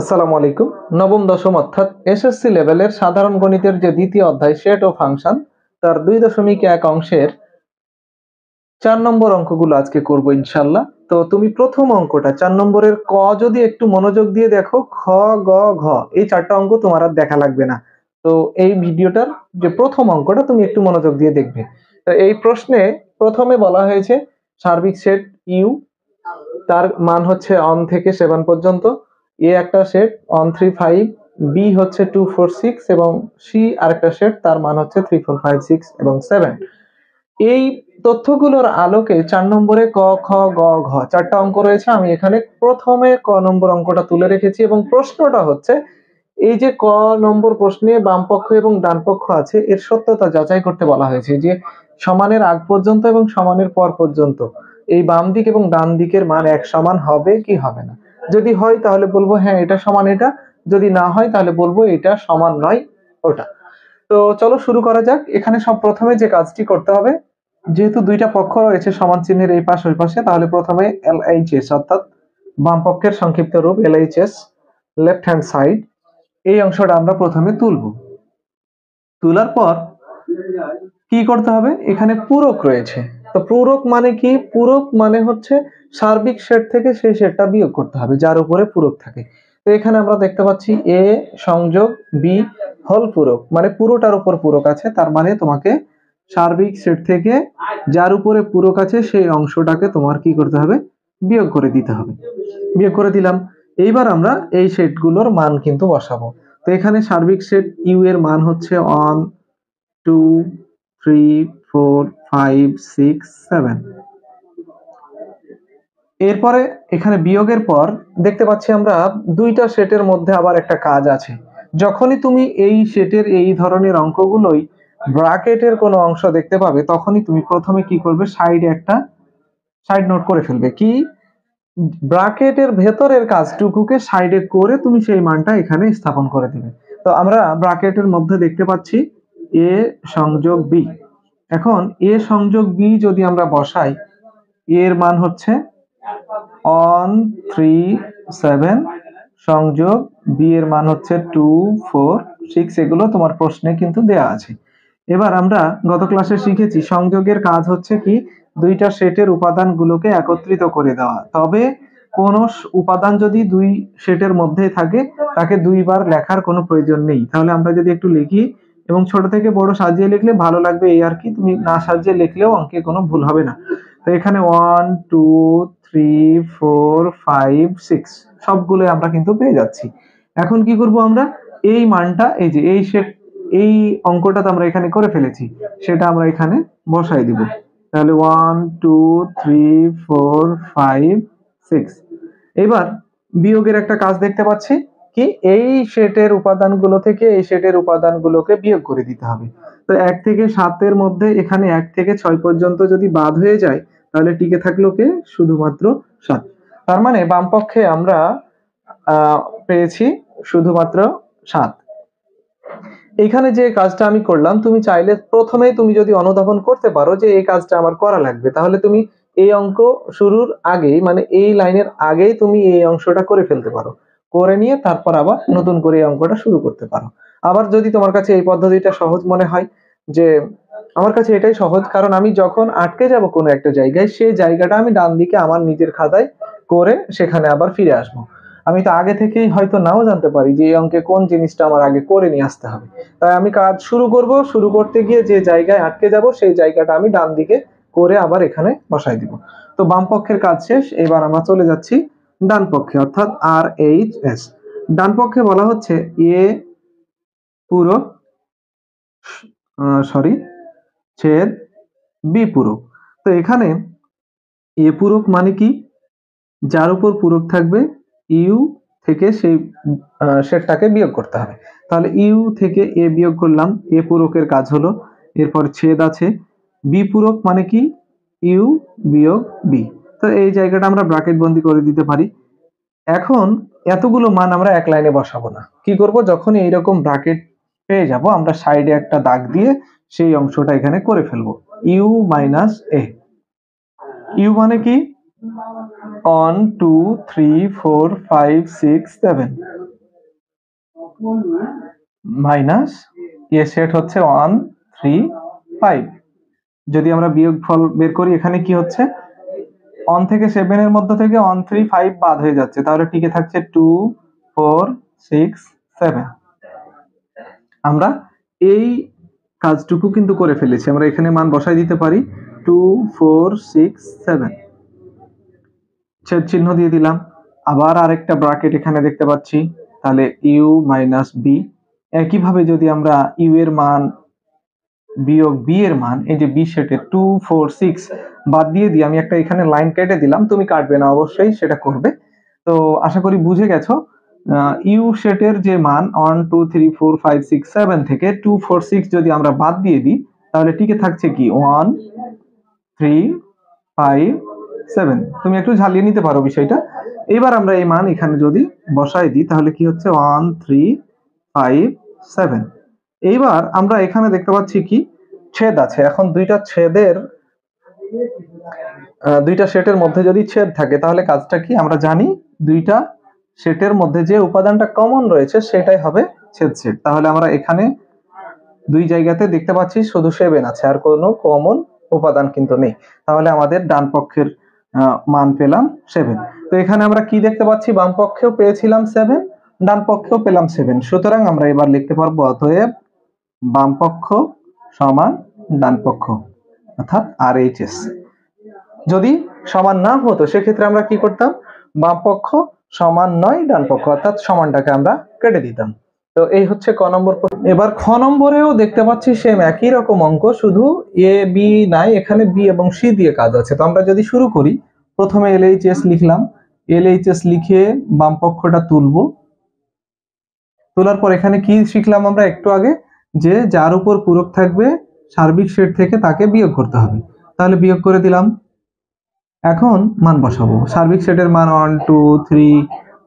আসসালামু আলাইকুম। নবম দশম অর্থাৎ এসএসসি লেভেলের সাধারণ গণিতের যে দ্বিতীয় অধ্যায় সেট ও ফাংশন তার 2.1 অংশের 4 নম্বর অঙ্কগুলো আজকে করব ইনশাআল্লাহ। তো তুমি প্রথম অঙ্কটা 4 নম্বরের ক যদি একটু মনোযোগ দিয়ে দেখো, খ, গ, ঘ এই 4টা অঙ্ক তোমার আর দেখা লাগবে না। তো এই ভিডিওটার যে প্রথম অঙ্কটা তুমি একটু মনোযোগ দিয়ে দেখবে। তো এই প্রশ্নে প্রথমে বলা হয়েছে সার্বিক সেট ইউ, তার মান হচ্ছে 1 থেকে 7 পর্যন্ত। এ একটা সেট 1 3 5, বি হচ্ছে 2 4 6 এবং সি আরেকটা সেট তার মান হচ্ছে 3 4 5 6 এবং 7। এই তথ্যগুলোর আলোকে 4 নম্বরে ক খ গ ঘ 4টা অঙ্ক রয়েছে। আমি এখানে প্রথমে ক নম্বর অঙ্কটা তুলে রেখেছি এবং প্রশ্নটা হচ্ছে এই যে ক নম্বর প্রশ্নে বাম পক্ষ এবং ডান পক্ষ আছে এর সত্যতা যাচাই করতে বলা হয়েছে যে সমানের আগ পর্যন্ত এবং সমানের পর পর্যন্ত এই বাম দিক এবং ডান দিকের মান এক সমান হবে কি হবে না। যদি হয় তাহলে বলবো হ্যাঁ এটা সমান এটা, যদি না হয় তাহলে বলবো এটা সমান নয় ওটা। তো চলো শুরু করা যাক। এখানে সব প্রথমে যে কাজটি করতে হবে, যেহেতু দুইটা পক্ষ রয়েছে সমান চিহ্নের এই পাশ ওই পাশে, তাহলে প্রথমে LHS অর্থাৎ বাম পক্ষের সংক্ষিপ্ত রূপ LHS, লেফট হ্যান্ড সাইড, এই অংশটা আমরা প্রথমে তুলব। তোলার পর কি করতে হবে, এখানে পূরক রয়েছে। তো পূরক মানে কি? পূরক মানে হচ্ছে সার্বিক সেট থেকে সেই সেটটা বিয়োগ করতে হবে যার উপরে পূরক থাকে। তো এখানে আমরা দেখতে পাচ্ছি এ সংযোগ বি হল পূরক, মানে পুরোটার উপর পূরক আছে, তার মানে তোমাকে সার্বিক সেট থেকে যার উপরে পূরক আছে সেই অংশটাকে তোমার কি করতে হবে, বিয়োগ করে দিতে হবে। বিয়োগ করে দিলাম। এইবার আমরা এই সেটগুলোর মান কিন্তু বসাবো। তো এখানে সার্বিক সেট ইউ এর মান হচ্ছে 1 2 3 4 5 6 7। এরপরে এখানে বিয়োগের পর দেখতে পাচ্ছি আমরা দুইটা সেটের মধ্যে আবার একটা কাজ আছে। যখনই তুমি এই সেটের এই ধরনের অঙ্কগুলোই ব্র্যাকেটের কোনো অংশ দেখতে পাবে তখনই তুমি প্রথমে কি করবে, সাইডে একটা সাইড নোট করে ফেলবে। কি? ব্র্যাকেটের ভেতরের কাজটুকুকে সাইডে করে তুমি সেই মানটা এখানে স্থাপন করে দিবে। তো আমরা ব্র্যাকেটের মধ্যে দেখতে পাচ্ছি এ সংযোগ বি। এখন এ সংযোগ বি যদি আমরা বসাই, এর মান হচ্ছে 1 3 7 সংযোগ বি এর মান হচ্ছে 2 4 6, এগুলো তোমার প্রশ্নে কিন্তু দেয়া আছে। এবার আমরা গত ক্লাসে শিখেছি সংযোগের কাজ হচ্ছে কি, দুইটা সেটের উপাদানগুলোকে একত্রিত করে দেওয়া। তবে কোন উপাদান যদি দুই সেটের মধ্যে থাকে তাকে দুইবার লেখার কোনো প্রয়োজন নেই। তাহলে আমরা যদি একটু লিখি এবং ছোট থেকে বড় সাজিয়ে লিখলে ভালো লাগবে এই আর কি, তুমি না সাজিয়ে লিখলেও অঙ্কে কোনো ভুল হবে না। তো এখানে 1 2 3 4 5 6 সবগুলো আমরা কিন্তু পেয়ে যাচ্ছি। এখন কি করব আমরা, এই মানটা এই যে এই সেট এই অঙ্কটা আমরা এখানে করে ফেলেছি সেটা আমরা এখানে বসাই দিব। তাহলে 1 2 3 4 5 6। এবার বিয়োগের একটা কাজ দেখতে পাচ্ছি কি, এই সেটের উপাদানগুলো থেকে এই সেটের উপাদানগুলোকে বিয়োগ করে দিতে হবে। তো 1 থেকে 7 এর মধ্যে এখানে 1 থেকে 6 পর্যন্ত যদি বাদ হয়ে যায় তাহলে টিকে থাকলো কে, শুধুমাত্র 7। তার মানে বাম পক্ষে আমরা পেয়েছি শুধুমাত্র 7। এখানে যে কাজটা আমি করলাম, তুমি চাইলে প্রথমেই তুমি যদি অনুধাবন করতে পারো যে এই কাজটা আমার করা লাগবে, তাহলে তুমি এই অঙ্ক শুরুর আগেই মানে এই লাইনের আগেই তুমি এই অংশটা করে ফেলতে পারো, করে নিয়ে তারপর আবার নতুন করে এই অঙ্কটা শুরু করতে পারো। আবার যদি তোমার কাছে এই পদ্ধতিটা সহজ মনে হয়, যে আমার কাছে এটাই সহজ, কারণ আমি যখন আটকে যাব কোনো একটা জায়গায় সেই জায়গাটা আমি ডান দিকে আমার নিজের খাতায় করে সেখানে আবার ফিরে আসবো। আমি তো আগে থেকেই হয়তো নাও জানতে পারি যে এই অঙ্কে কোন জিনিসটা আমার আগে করে নিয়ে আসতে হবে। তাই আমি কাজ শুরু করব, শুরু করতে গিয়ে যে জায়গায় আটকে যাব সেই জায়গাটা আমি ডান দিকে করে আবার এখানে বসাই দিব। তো বাম পক্ষের কাজ শেষ, এবার আমরা চলে যাচ্ছি ডান পক্ষে অর্থাৎ RHS। ডান পক্ষে বলা হচ্ছে এ পূরক ছেদ বি পূরক। তো এখানে এ পূরক মানে কি, যার উপর পূরক থাকবে ইউ থেকে সেই সেটটাকে বিয়োগ করতে হবে। তাহলে ইউ থেকে এ বিয়োগ করলাম, এ পূরকের কাজ হলো। এরপর ছেদ আছে, বি পূরক মানে কি, ইউ বিয়োগ বি। তো এই জায়গাটা আমরা ব্র্যাকেট বন্দি করে দিতে পারি। এখন এতগুলো মান আমরা এক লাইনে বসাবো না, কি করব, যখন এইরকম ব্র্যাকেট পেয়ে যাব আমরা সাইডে একটা দাগ দিয়ে সেই অংশটা এখানে করে ফেলবো। ইউ মাইনাস এ, ইউ মানে কি 1 2 3 4 5 6 7, মাইনাস এ সেট হচ্ছে 1 3 5। যদি আমরা বিয়োগফল বের করি এখানে কি হচ্ছে 1 থেকে 7 এর মধ্য থেকে 1 3 5 বাদ হয়ে যাচ্ছে, তাহলে টিকে থাকছে 2 4 6 7। আমরা এই কাজটুকু কিন্তু করে ফেলেছি, আমরা এখানে মান বসাই দিতে পারি 2 4 6 7, ছেদ চিহ্ন দিয়ে দিলাম। আবার আরেকটা ব্র্যাকেট এখানে দেখতে পাচ্ছি, তাহলে ইউ মাইনাস বি। একইভাবে যদি আমরা ইউ এর মান বিয়োগ বি এর মান, এই যে বি সেটে 2 4 6 বাদ দিয়ে দিই, আমি একটা এখানে লাইন কেটে দিলাম, তুমি কাটবে না অবশ্যই, সেটা করবে। তো আশা করি বুঝে গেছো। ইউ সেটের যে মান 1 2 3 4 5 6 7 থেকে 2 4 6 যদি আমরা বাদ দিয়ে দিই তাহলে টিকে থাকছে কি 1 3 5 7। তুমি একটু ঝালিয়ে নিতে পারো বিষয়টা। এবার আমরা এই মান এখানে যদি বসাই দিই তাহলে কি হচ্ছে 1 3 5 7। এইবার আমরা এখানে দেখতে পাচ্ছি কি ছেদ আছে। এখন দুইটা সেটের মধ্যে যদি ছেদ থাকে তাহলে কাজটা কি আমরা জানি, দুইটা সেটের মধ্যে যে উপাদানটা কমন রয়েছে সেটাই হবে ছেদ সেট। তাহলে আমরা এখানে দুই জায়গাতে দেখতে পাচ্ছি শুধু 7 আছে, আর কোনো কমন উপাদান কিন্তু নেই। তাহলে আমাদের ডান পক্ষের মান পেলাম 7। তো এখানে আমরা কি দেখতে পাচ্ছি, বাম পক্ষেও পেয়েছিলাম 7, ডান পক্ষেও পেলাম 7। সুতরাং আমরা এবার লিখতে পারবো অতএব বাম পক্ষ সমান ডান পক্ষ, অর্থাৎ RHS। যদি সমান না হতো সেক্ষেত্রে আমরা কি করতাম, বাম পক্ষ সমান নয় ডান পক্ষ, অর্থাৎ সমানটাকে আমরা কেটে দিতাম। তো এই হচ্ছে ক নম্বর। এবার খ নম্বরেও দেখতে পাচ্ছি সেম একই রকম অঙ্ক, শুধু এ বি নাই, এখানে বি এবং সি দিয়ে কাজ আছে। তো আমরা যদি শুরু করি, প্রথমে LHS লিখলাম, LHS লিখে বাম পক্ষটা তুলবো। তোলার পর এখানে কি শিখলাম আমরা একটু আগে, যে যার উপর পূরক থাকবে সার্বিক সেট থেকে তাকে বিয়োগ করতে হবে। তাহলে বিয়োগ করে দিলাম। এখন মান বসাবো, সার্বিক সেটের মান 1 2 3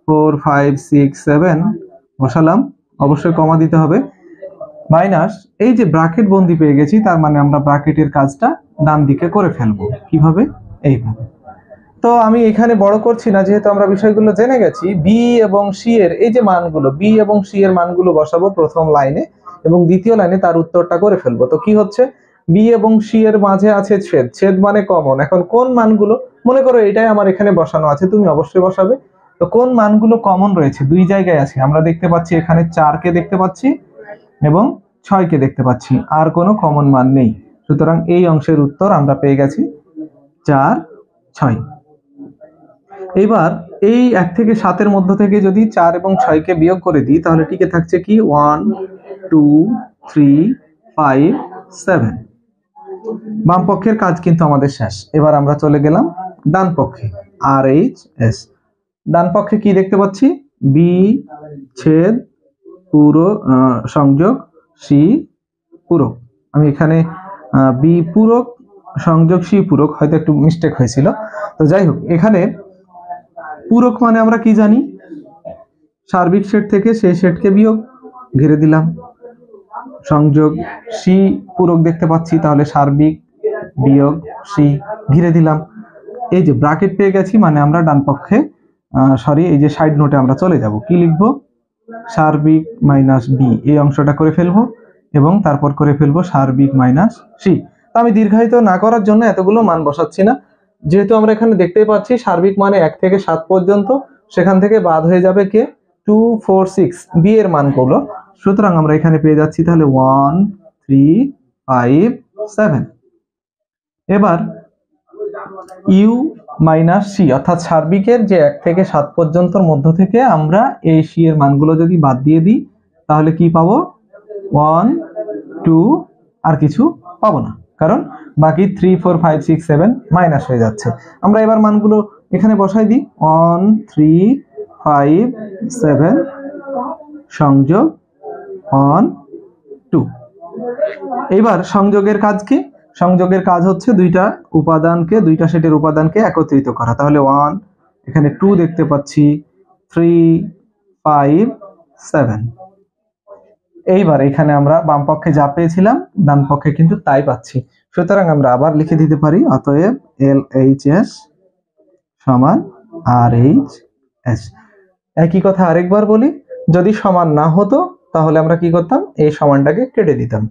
4 5 6 7 বসালাম, অবশ্যই কমা দিতে হবে, মাইনাস এই যে ব্র্যাকেট বন্দি পেয়ে গেছি, তার মানে আমরা ব্র্যাকেটের কাজটা ডান দিকে করে ফেলবো। কিভাবে? এইভাবে। তো আমি এখানে বড় করছি না, যেহেতু আমরা বিষয়গুলো জেনে গেছি। বি এবং সি এর এই যে মানগুলো, বি এবং সি এর মানগুলো বসাবো প্রথম লাইনে এবং দ্বিতীয় লাইনে তার উত্তরটা করে ফেলবো। তো কি হচ্ছে, বি এবং সি এর মাঝে আছে ছেদ, ছেদ মানে কমন। এখন কোন মানগুলো, মনে করো এটাই আমার এখানে বসানো আছে, তুমি অবশ্যই বসাবে। তো কোন মানগুলো কমন রয়েছে, দুই জায়গায় আছে, আমরা দেখতে পাচ্ছি এখানে 4 কে দেখতে পাচ্ছি এবং 6 কে দেখতে পাচ্ছি, আর কোনো কমন মান নেই। সুতরাং এই অংশের উত্তর আমরা পেয়ে গেছি 4 6। এবার এই 1 থেকে 7 এর মধ্য থেকে যদি 4 এবং 6 কে বিয়োগ করে দিই তাহলে টিকে থাকছে কি 1 2 3 5 7। বাম পক্ষের কাজ কিন্তু আমাদের শেষ। এবার আমরা চলে গেলাম ডান পক্ষে, RHS। ডান পক্ষে কি দেখতে পাচ্ছি, বি ছেদ পুরো সংযোগ সি পূরক। আমি এখানে বি পূরক সংযোগ সি পূরক, হয়তো একটু মিস্টেক হয়েছিল। তো যাই হোক, এখানে পূরক মানে আমরা কি জানি, সার্বিক সেট থেকে সেই সেটকে বিয়োগ, ঘিরে দিলাম। সংযোগ সি পূরক দেখতে পাচ্ছি, তাহলে সার্বিক বিয়োগ সি, ঘিরে দিলাম। এই যে ব্র্যাকেট পেয়ে গেছি, মানে আমরা ডান পক্ষে এই যে সাইড নোটে আমরা চলে যাব, কি লিখবো, সার্বিক মাইনাস বি, এই অংশটা করে ফেলবো এবং তারপর করে ফেলবো সার্বিক মাইনাস সি। তো আমি দীর্ঘায়িত না করার জন্য এতগুলো মান বসাচ্ছি না, যেহেতু আমরা এখানে দেখতেই পাচ্ছি সার্বিক মানে 1 থেকে 7 পর্যন্ত, সেখান থেকে বাদ হয়ে যাবে কে 2 4 6 বি এর মানগুলো। সুতরাং আমরা এখানে পেয়ে যাচ্ছি তাহলে 1 3 5 7। এবার ইউ মাইনাস সি, অর্থাৎ সার্বিকের যে 1 থেকে 7 পর্যন্তর মধ্য থেকে আমরা এই সি এর মানগুলো যদি বাদ দিয়ে দিই তাহলে কি পাবো, 1 2, আর কিছু পাবো না, কারণ বাকি 3 4 5 6 7 মাইনাস হয়ে যাচ্ছে। আমরা এবার মানগুলো এখানে বসাই দিই, 1 3 5 7 সংযোগ 1 2। এবার সংযোগের কাজ কি, সংযোগের কাজ হচ্ছে দুইটা সেটের উপাদানকে একত্রিত করা। তাহলে 1, এখানে 2 দেখতে পাচ্ছি, 3 5 7। এইবার এখানে আমরা বাম পক্ষে যা পেয়েছিলাম ডান পক্ষে কিন্তু তাই পাচ্ছি। সুতরাং আমরা আবার লিখে দিতে পারি অতএব LHS সমান RHS। একই কথা আরেকবার বলি, যদি সমান না হতো তাহলে আমরা কি করতাম, এই সমানটাকে কেটে দিতাম।